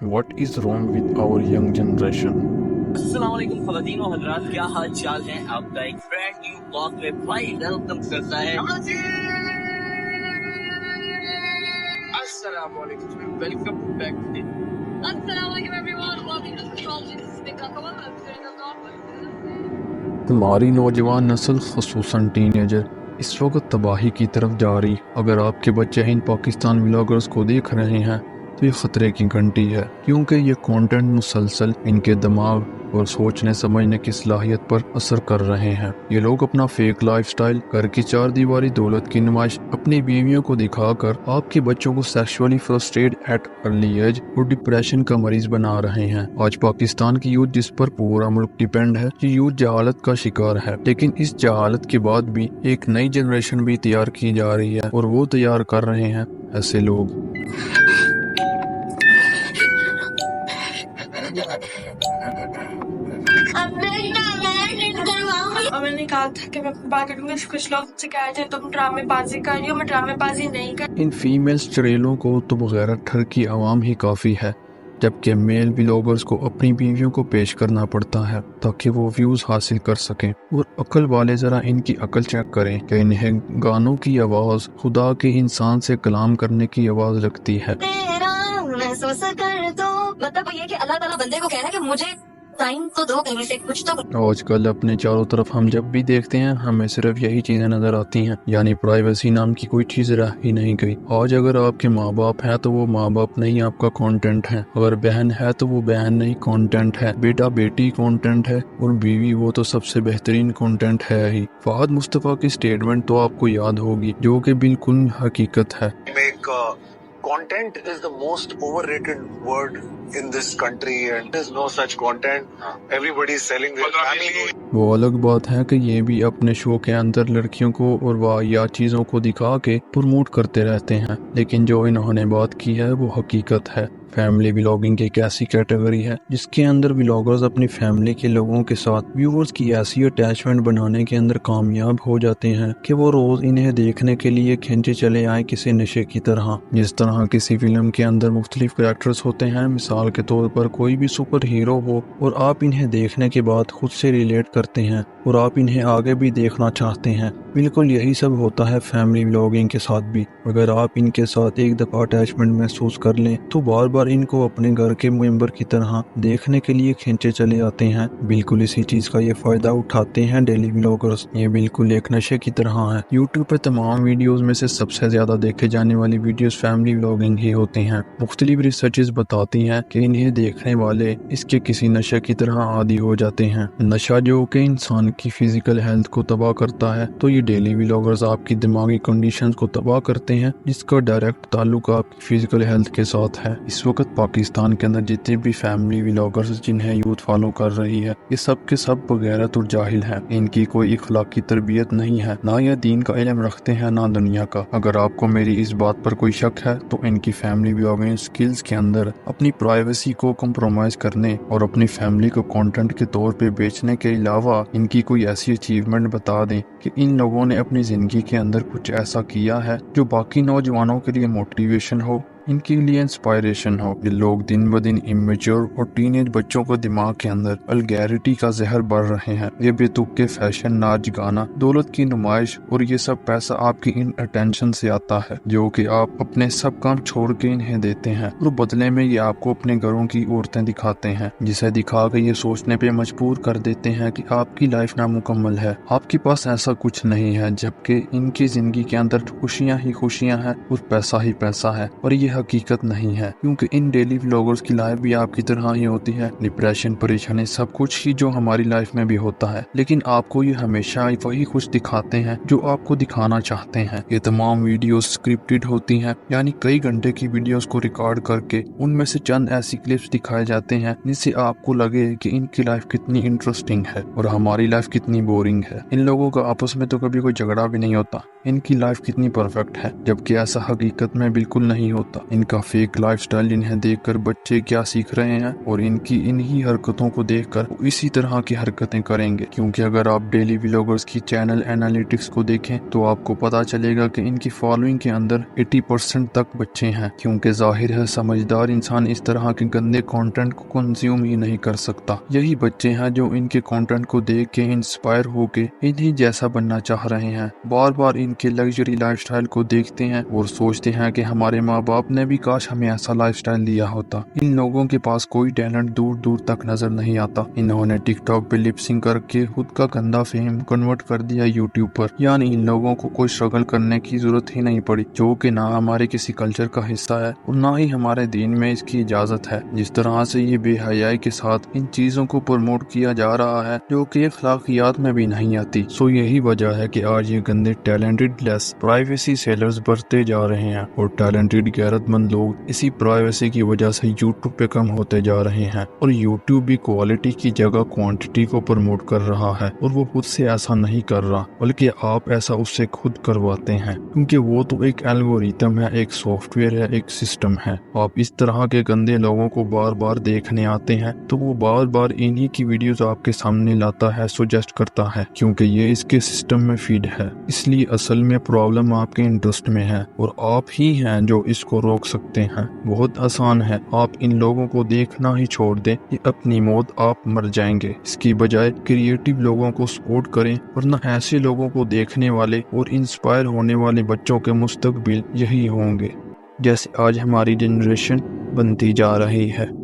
What is wrong with our young generation? अस्सलाम वालेकुम ख़वातीन और हज़रात, क्या हाल चाल है आपका। एक ब्रांड न्यू ब्लॉग में भाई वेलकम करता है। अस्सलाम वालेकुम, welcome back to Assalamu alaikum everyone, welcome to the College. This is Big Uncle. I'm doing a vlog. हमारी नौजवान नस्ल खसूसन टीनेजर इस वक्त तबाही की तरफ जा रही। अगर आपके बच्चे इन पाकिस्तान व्लॉगर्स को देख रहे हैं तो ये ख़तरे की घंटी है, क्योंकि ये कंटेंट मुसलसल इनके दिमाग और सोचने समझने की सलाहियत पर असर कर रहे हैं। ये लोग अपना फेक लाइफस्टाइल, घर की चार दीवारी, दौलत की नुमाइश अपनी बीवियों को दिखाकर आपके बच्चों को sexually frustrate at early age और डिप्रेशन का मरीज बना रहे हैं। आज पाकिस्तान की यूथ, जिस पर पूरा मुल्क डिपेंड है, ये यूथ जहालत का शिकार है। लेकिन इस जहालत के बाद भी एक नई जनरेशन भी तैयार की जा रही है, और वो तैयार कर रहे हैं ऐसे लोग। मैंने कहा था कि मैं बात करूंगी। कुछ लोग मुझसे कह रहे थे तुम ड्रामेबाजी कर रही हो, मैं ड्रामेबाजी नहीं कर। इन फीमेल्स चुड़ैलों को तो बगैर ठर की आवाम ही काफ़ी है, जबकि मेल व्लॉगर्स को अपनी बीवियों को पेश करना पड़ता है ताकि वो व्यूज़ हासिल कर सकें। और अक्ल वाले ज़रा इनकी अक्ल चेक करें कि इन्हें गानों की आवाज़ खुदा के इंसान से कलाम करने की आवाज़ लगती है। मतलब ये कि अल्लाह ताला बंदे को कह रहा है कि मुझे टाइम तो दो, कहीं से कुछ तो। आजकल अपने चारों तरफ हम जब भी देखते हैं हमें सिर्फ यही चीजें नजर आती हैं, यानी प्राइवेसी नाम की कोई चीज रह ही नहीं गई। आज अगर आपके माँ बाप हैं तो वो माँ बाप नहीं, आपका कंटेंट है। अगर बहन है तो वो बहन नहीं, कंटेंट है। बेटा बेटी कंटेंट है, और बीवी वो तो सबसे बेहतरीन कंटेंट है ही। फहद मुस्तफा की स्टेटमेंट तो आपको याद होगी, जो कि बिल्कुल हकीकत है। Content is the most overrated word in this country, and there's no such content. Everybody is selling their family. वो अलग बात है कि ये भी अपने शो के अंदर लड़कियों को और वाहियात चीज़ों को दिखा के प्रमोट करते रहते हैं, लेकिन जो इन्होंने बात की है वो हकीकत है। फैमिली व्लॉगिंग एक ऐसी कैटेगरी है जिसके अंदर व्लॉगर्स अपनी फैमिली के लोगों के साथ व्यूअर्स की ऐसी अटैचमेंट बनाने के अंदर कामयाब हो जाते हैं कि वो रोज इन्हें देखने के लिए खींचे चले आए किसी नशे की तरह। जिस तरह किसी फिल्म के अंदर मुख्तलिफ कैरेक्टर्स होते हैं, मिसाल के तौर पर कोई भी सुपर हीरो हो, और आप इन्हें देखने के बाद खुद से रिलेट करते हैं और आप इन्हें आगे भी देखना चाहते हैं। बिल्कुल यही सब होता है फैमिली व्लॉगिंग के साथ भी। अगर आप इनके साथ एक दफ़ा अटैचमेंट महसूस कर लें तो बार बार इनको अपने घर के मेंबर की तरह देखने के लिए खींचे चले आते हैं। बिल्कुल इसी चीज़ का ये फ़ायदा उठाते हैं डेली व्लॉगर्स। ये बिल्कुल एक नशे की तरह है। यूट्यूब पर तमाम वीडियोस में से सबसे ज़्यादा देखे जाने वाली वीडियोस फैमिली व्लॉगिंग ही होती हैं। मुख्तलिफ रिसर्चेस बताती हैं कि इन्हें देखने वाले इसके किसी नशे की तरह आदी हो जाते हैं। नशा जो कि इंसान की फिजिकल हेल्थ को तबाह करता है, तो ये डेली व्लॉगर्स आपकी दिमागी कंडीशंस को तबाह करते हैं, जिसका डायरेक्ट ताल्लुक आपकी फिजिकल हेल्थ के साथ है। इस वक्त पाकिस्तान के अंदर जितने भी फैमिली व्लॉगर्स जिन्हें यूथ फॉलो कर रही है, ये सब के सब बगैरत और जाहिल हैं। इनकी कोई इखलाकी तरबियत नहीं है, ना ये दीन का इल्म रखते हैं ना दुनिया का। अगर आपको मेरी इस बात पर कोई शक है तो इनकी फैमिली व्लॉगिंग स्किल्स के अंदर अपनी प्राइवेसी को कम्प्रोमाइज करने और अपनी फैमिली को कंटेंट के तौर पे बेचने के अलावा इनकी कोई ऐसी अचीवमेंट बता दें कि इन लोगों ने अपनी जिंदगी के अंदर कुछ ऐसा किया है जो बाकी नौजवानों के लिए मोटिवेशन हो, इनके लिए इंस्पायरेशन हो। ये लोग दिन ब दिन इमेच्योर और टीनेज बच्चों को दिमाग के अंदर अल्गैरिटी का जहर बढ़ रहे हैं। ये बेतुके फैशन, नाच गाना, दौलत की नुमाइश, और ये सब पैसा आपकी इन अटेंशन से आता है, जो कि आप अपने सब काम छोड़ के इन्हें देते हैं, और बदले में ये आपको अपने घरों की औरतें दिखाते हैं, जिसे दिखा के ये सोचने पे मजबूर कर देते हैं कि आपकी लाइफ नामुकम्मल है, आपके पास ऐसा कुछ नहीं है, जबकि इनकी जिंदगी के अंदर खुशियाँ ही खुशियाँ हैं और पैसा ही पैसा है। और ये हकीकत नहीं है, क्योंकि इन डेली व्लॉगर्स की लाइफ भी आपकी तरह ही होती है। डिप्रेशन, परेशानी, सब कुछ ही जो हमारी लाइफ में भी होता है, लेकिन आपको ये हमेशा वही कुछ दिखाते हैं जो आपको दिखाना चाहते हैं। ये तमाम वीडियोस स्क्रिप्टेड होती हैं, यानी कई घंटे की वीडियोस को रिकॉर्ड करके उनमें से चंद ऐसी क्लिप्स दिखाए जाते हैं जिससे आपको लगे कि इनकी लाइफ कितनी इंटरेस्टिंग है और हमारी लाइफ कितनी बोरिंग है। इन लोगों का आपस में तो कभी कोई झगड़ा भी नहीं होता, इनकी लाइफ कितनी परफेक्ट है, जबकि ऐसा हकीकत में बिल्कुल नहीं होता। इनका फेक लाइफस्टाइल इन्हें देखकर बच्चे क्या सीख रहे हैं और इनकी इन्ही हरकतों को देखकर वो इसी तरह की हरकतें करेंगे। क्योंकि अगर आप डेली व्लॉगर्स की चैनल एनालिटिक्स को देखें तो आपको पता चलेगा कि इनकी फॉलोइंग के अंदर 80% तक बच्चे हैं। क्योंकि जाहिर है समझदार इंसान इस तरह के गंदे कंटेंट को कंज्यूम ही नहीं कर सकता। यही बच्चे हैं जो इनके कंटेंट को देख के इंस्पायर होके इन्हीं जैसा बनना चाह रहे हैं। बार बार इनके लग्जरी लाइफस्टाइल को देखते हैं और सोचते हैं कि हमारे माँ बाप ने भी काश हमें ऐसा लाइफस्टाइल दिया होता। इन लोगों के पास कोई टैलेंट दूर दूर तक नजर नहीं आता। इन्होंने टिकटॉक पे लिपसिंग करके खुद का गंदा फेम कन्वर्ट कर दिया यूट्यूब पर। यानी इन लोगों को कोई स्ट्रगल करने की जरूरत ही नहीं पड़ी, जो कि ना हमारे किसी कल्चर का हिस्सा है और ना ही हमारे दीन में इसकी इजाजत है। जिस तरह से ये बेहयाई के साथ इन चीजों को प्रमोट किया जा रहा है जो कि अखलाकियात में भी नहीं आती। सो यही वजह है कि आज ये गंदे टैलेंटेड लेस प्राइवेसी सेलर्स बढ़ते जा रहे हैं और टैलेंटेड गैरतमंद लोग इसी प्राइवेसी की वजह से यूट्यूब पे कम होते जा रहे हैं। और यूट्यूब भी क्वालिटी की जगह क्वांटिटी को प्रमोट कर रहा है और वो खुद से ऐसा नहीं कर रहा, बल्कि आप ऐसा उससे खुद करवाते हैं। क्योंकि वो तो एक एल्गोरिथम है, एक सॉफ्टवेयर है, एक सिस्टम है। आप इस तरह के गंदे लोगों को बार बार देखने आते हैं तो वो बार बार इन्हीं की वीडियोस आपके सामने लाता है, सजेस्ट करता है, क्योंकि ये इसके सिस्टम में फीड है। इसलिए असल में प्रॉब्लम आपके इंटरेस्ट में है और आप ही हैं जो इसको रोक सकते हैं। बहुत आसान है, आप इन लोगों को देखना ही छोड़ दें, ये अपनी मौत आप मर जाएंगे। इसकी बजाय क्रिएटिव लोगों को सपोर्ट करें, वरना ऐसे लोगों को देखने वाले और इंस्पायर होने वाले बच्चों के मुस्तकबिल यही होंगे जैसे आज हमारी जनरेशन बनती जा रही है।